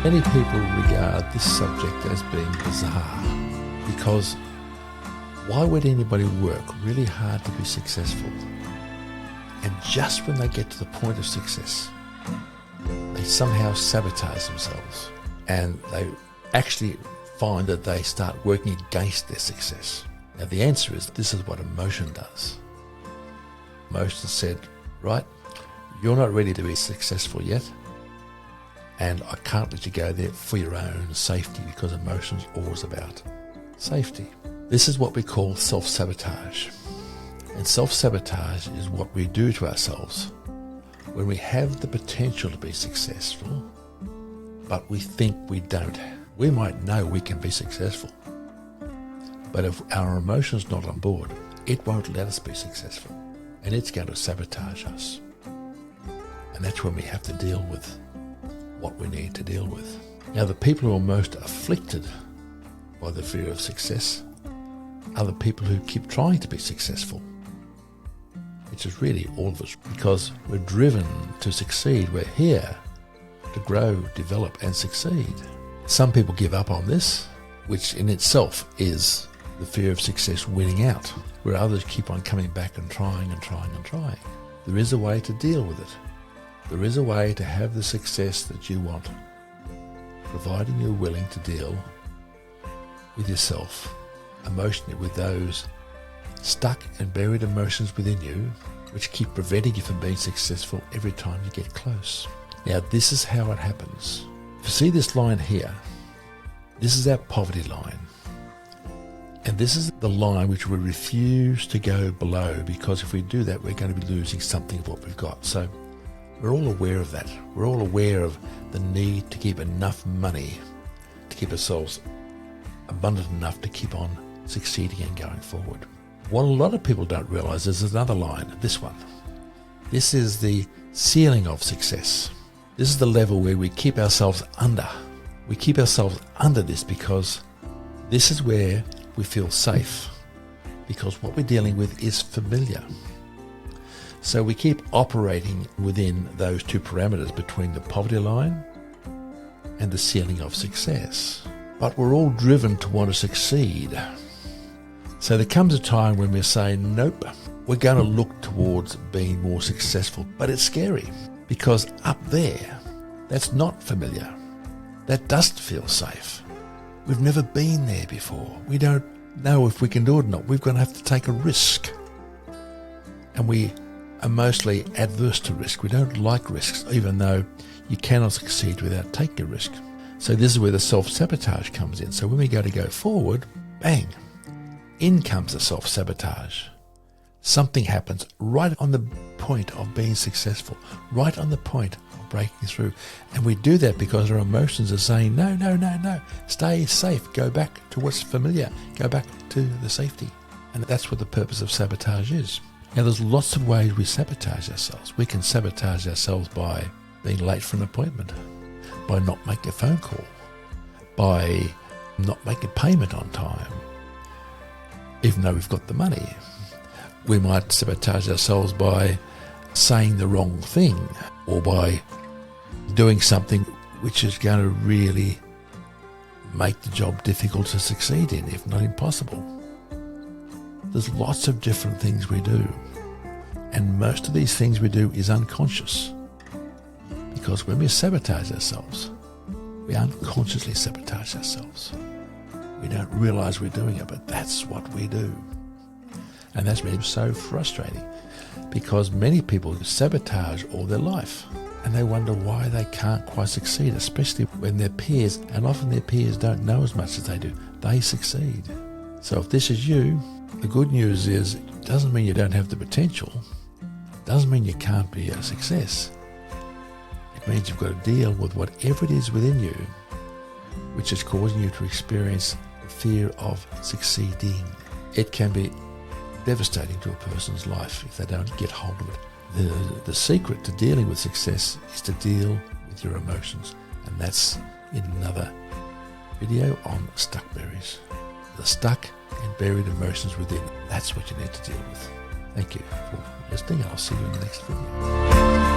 Many people regard this subject as being bizarre because why would anybody work really hard to be successful? And just when they get to the point of success, they somehow sabotage themselves and they actually find that they start working against their success. Now the answer is this is what emotion does. Emotion said, right, you're not ready to be successful yet, and I can't let you go there for your own safety, because emotion's always about safety. This is what we call self-sabotage. And self-sabotage is what we do to ourselves when we have the potential to be successful, but we think we don't. We might know we can be successful, but if our emotion's not on board, it won't let us be successful, and it's going to sabotage us. And that's when we have to deal with what we need to deal with. Now, the people who are most afflicted by the fear of success are the people who keep trying to be successful, which is really all of us, because we're driven to succeed. We're here to grow, develop, and succeed. Some people give up on this, which in itself is the fear of success winning out, where others keep on coming back and trying and trying and trying. There is a way to deal with it. There is a way to have the success that you want, providing you're willing to deal with yourself emotionally, with those stuck and buried emotions within you, which keep preventing you from being successful every time you get close. Now, this is how it happens. If you see this line here, this is our poverty line. And this is the line which we refuse to go below, because if we do that, we're going to be losing something of what we've got. So we're all aware of that. We're all aware of the need to keep enough money to keep ourselves abundant enough to keep on succeeding and going forward. What a lot of people don't realize is there's another line, this one. This is the ceiling of success. This is the level where we keep ourselves under. We keep ourselves under this because this is where we feel safe, because what we're dealing with is familiar. So we keep operating within those two parameters between the poverty line and the ceiling of success. But we're all driven to want to succeed. So there comes a time when we're saying, nope, we're going to look towards being more successful. But it's scary, because up there, that's not familiar. That doesn't feel safe. We've never been there before. We don't know if we can do it or not. We're going to have to take a risk. And we are mostly adverse to risk. We don't like risks, even though you cannot succeed without taking a risk. So this is where the self-sabotage comes in. So when we go forward, bang, in comes the self-sabotage. Something happens right on the point of being successful, right on the point of breaking through. And we do that because our emotions are saying, no, no, no, no, stay safe, go back to what's familiar, go back to the safety. And that's what the purpose of sabotage is. Now, there's lots of ways we sabotage ourselves. We can sabotage ourselves by being late for an appointment, by not making a phone call, by not making payment on time, even though we've got the money. We might sabotage ourselves by saying the wrong thing, or by doing something which is going to really make the job difficult to succeed in, if not impossible. There's lots of different things we do, and most of these things we do is unconscious, because when we sabotage ourselves, we unconsciously sabotage ourselves. We don't realize we're doing it, but that's what we do. And that's really so frustrating, because many people sabotage all their life and they wonder why they can't quite succeed, especially when their peers, and often their peers don't know as much as they do, they succeed. So if this is you, the good news is it doesn't mean you don't have the potential, it doesn't mean you can't be a success. It means you've got to deal with whatever it is within you which is causing you to experience the fear of succeeding. It can be devastating to a person's life if they don't get hold of it. The secret to dealing with success is to deal with your emotions, and that's in another video on stuck berries. The stuck and buried emotions within, that's what you need to deal with. Thank you for listening, and I'll see you in the next video.